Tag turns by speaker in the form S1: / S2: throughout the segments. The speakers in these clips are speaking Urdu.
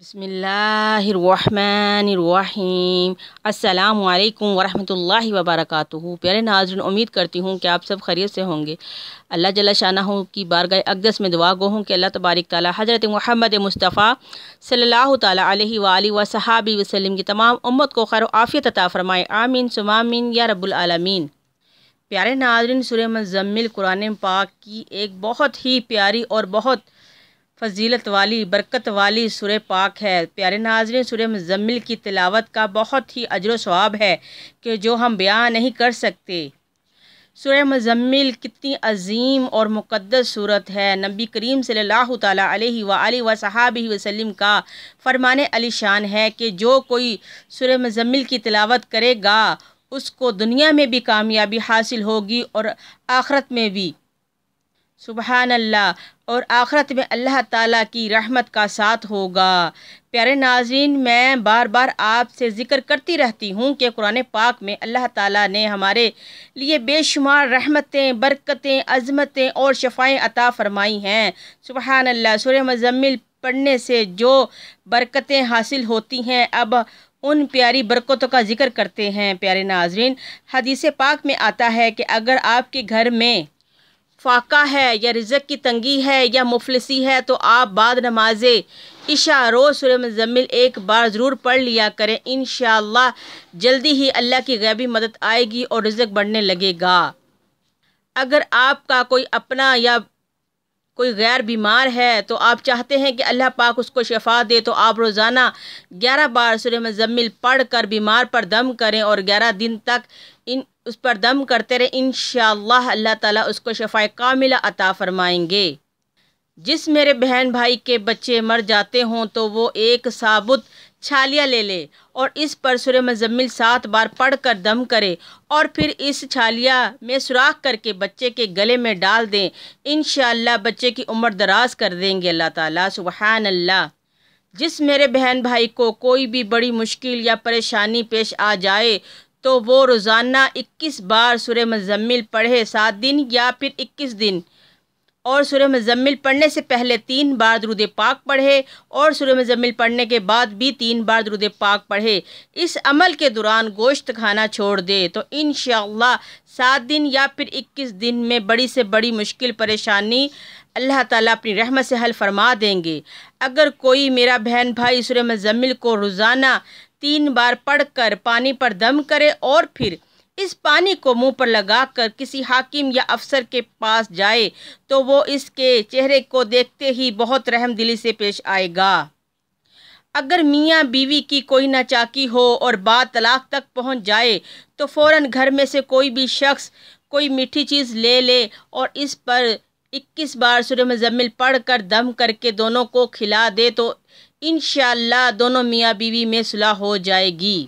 S1: بسم اللہ الرحمن الرحیم۔ السلام علیکم ورحمۃ اللہ وبرکاتہ۔ پیارے ناظرین، امید کرتی ہوں کہ آپ سب خیریت سے ہوں گے۔ اللہ جل شانہ کی بارگاہ اقدس میں دعا گو ہوں کہ اللہ تبارک تعالی حضرت محمد مصطفیٰ صلی اللہ تعالی علیہ وآلہ وصحابہ وسلم کی تمام امت کو خیر و عافیت عطا فرمائے، آمین ثم آمین یا رب العالمین۔ پیارے ناظرین، سورہ مزمل قرآن پاک کی ایک بہت ہی پیاری اور بہت فضیلت والی برکت والی سورہ پاک ہے۔ پیارے ناظرین، سورہ مزمل کی تلاوت کا بہت ہی اجر و ثواب ہے کہ جو ہم بیان نہیں کر سکتے۔ سورہ مزمل کتنی عظیم اور مقدس سورت ہے۔ نبی کریم صلی اللہ تعالیٰ علیہ وآلہ وصحابہ وسلم کا فرمان علی شان ہے کہ جو کوئی سورہ مزمل کی تلاوت کرے گا اس کو دنیا میں بھی کامیابی حاصل ہوگی اور آخرت میں بھی، سبحان اللہ، اور آخرت میں اللہ تعالیٰ کی رحمت کا ساتھ ہوگا۔ پیارے ناظرین، میں بار بار آپ سے ذکر کرتی رہتی ہوں کہ قرآن پاک میں اللہ تعالیٰ نے ہمارے لیے بے شمار رحمتیں، برکتیں، عظمتیں اور شفائیں عطا فرمائی ہیں۔ سبحان اللہ، سورہ مزمل پڑھنے سے جو برکتیں حاصل ہوتی ہیں، اب ان پیاری برکتوں کا ذکر کرتے ہیں۔ پیارے ناظرین، حدیث پاک میں آتا ہے کہ اگر آپ کے گھر میں فاقہ ہے یا رزق کی تنگی ہے یا مفلسی ہے تو آپ بعد نماز عشاء روز سورہ مزمل ایک بار ضرور پڑھ لیا کریں۔ انشاءاللہ جلدی ہی اللہ کی غیبی مدد آئے گی اور رزق بڑھنے لگے گا۔ اگر آپ کا کوئی اپنا یا کوئی غیر بیمار ہے تو آپ چاہتے ہیں کہ اللہ پاک اس کو شفا دے، تو آپ روزانہ 11 بار سورہ مزمل پڑھ کر بیمار پر دم کریں اور 11 دن تک اس پر دم کرتے رہیں۔ انشاءاللہ اللہ تعالیٰ اس کو شفا کاملہ عطا فرمائیں گے۔ جس میرے بہن بھائی کے بچے مر جاتے ہوں تو وہ ایک ثابت چھالیہ لے لے اور اس پر سورہ مزمل 7 بار پڑھ کر دم کرے اور پھر اس چھالیہ میں سوراخ کر کے بچے کے گلے میں ڈال دیں۔ انشاءاللہ بچے کی عمر دراز کر دیں گے اللہ تعالیٰ، سبحان اللہ۔ جس میرے بہن بھائی کو کوئی بھی بڑی مشکل یا پریشانی پیش آ جائے تو وہ روزانہ 21 بار سورہ مزمل پڑھے 7 دن یا پھر 21 دن، اور سورہ مزمل پڑھنے سے پہلے 3 بار درود پاک پڑھے اور سورہ مزمل پڑھنے کے بعد بھی 3 بار درود پاک پڑھے۔ اس عمل کے دوران گوشت کھانا چھوڑ دے تو انشاءاللہ 7 دن یا پھر 21 دن میں بڑی سے بڑی مشکل پریشانی اللہ تعالیٰ اپنی رحمت سے حل فرما دیں گے۔ اگر کوئی میرا بہن بھائی سورہ مزمل کو روزانہ 3 بار پڑھ کر پانی پر دم کرے اور پھر اس پانی کو منہ پر لگا کر کسی حاکم یا افسر کے پاس جائے تو وہ اس کے چہرے کو دیکھتے ہی بہت رحم دلی سے پیش آئے گا۔ اگر میاں بیوی کی کوئی ناچاکی ہو اور بات طلاق تک پہنچ جائے تو فوراً گھر میں سے کوئی بھی شخص کوئی میٹھی چیز لے لے اور اس پر 21 بار سورہ مزمل پڑھ کر دم کر کے دونوں کو کھلا دے تو انشاءاللہ دونوں میاں بیوی میں صلح ہو جائے گی۔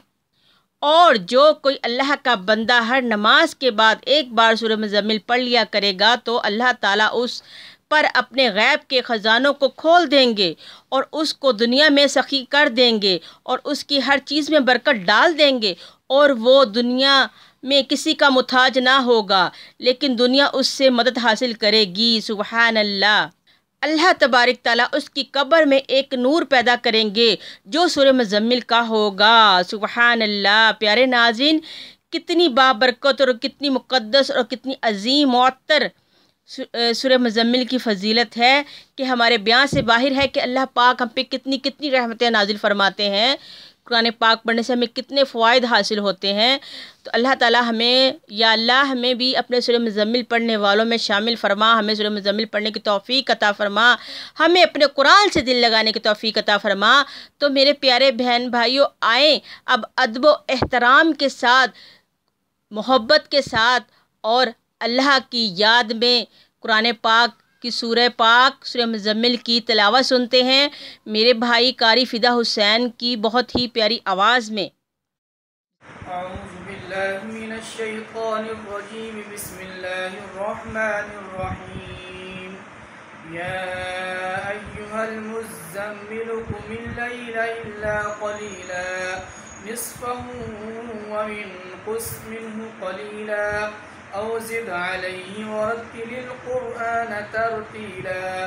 S1: اور جو کوئی اللہ کا بندہ ہر نماز کے بعد 1 بار سورہ مزمل پڑھ لیا کرے گا تو اللہ تعالیٰ اس پر اپنے غیب کے خزانوں کو کھول دیں گے اور اس کو دنیا میں سخی کر دیں گے اور اس کی ہر چیز میں برکت ڈال دیں گے، اور وہ دنیا میں کسی کا محتاج نہ ہوگا لیکن دنیا اس سے مدد حاصل کرے گی۔ سبحان اللہ، اللہ تبارک تعالیٰ اس کی قبر میں ایک نور پیدا کریں گے جو سورہ مزمل کا ہوگا۔ سبحان اللہ۔ پیارے ناظرین، کتنی بابرکت اور کتنی مقدس اور کتنی عظیم معطر سورہ مزمل کی فضیلت ہے کہ ہمارے بیان سے باہر ہے کہ اللہ پاک ہم پہ کتنی کتنی رحمتیں نازل فرماتے ہیں۔ قرآن پاک پڑھنے سے ہمیں کتنے فوائد حاصل ہوتے ہیں، تو اللہ تعالیٰ ہمیں، یا اللہ ہمیں بھی اپنے سورہ مزمل پڑھنے والوں میں شامل فرما، ہمیں سورہ مزمل پڑھنے کی توفیق عطا فرما، ہمیں اپنے قرآن سے دل لگانے کی توفیق عطا فرما۔ تو میرے پیارے بہن بھائیوں، آئیں اب ادب و احترام کے ساتھ، محبت کے ساتھ اور اللہ کی یاد میں قرآن پاک کی سورہ مزمل کی تلاوت سنتے ہیں میرے بھائی قاری فدا حسین کی بہت ہی پیاری آواز میں۔
S2: اعوذ باللہ من الشیطان الرجیم، بسم اللہ الرحمن الرحیم۔ یا ایہا المزمل قم اللیل الا قلیلا نصفہ وانقص منہ قلیلا او زد علیہ ورتل القرآن ترتیلا۔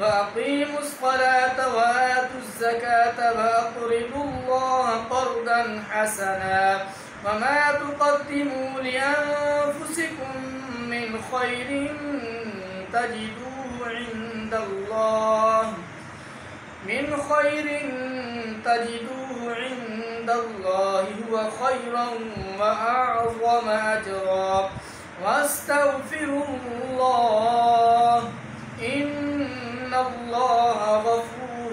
S2: وأقيموا الصلاة وآتوا الزكاة وأقرضوا الله قرضا حسنا وما تقدموا لأنفسكم من خير تجدوه عند الله هو خيرا وأعظم أجرا واستغفروا الله إن الله غفور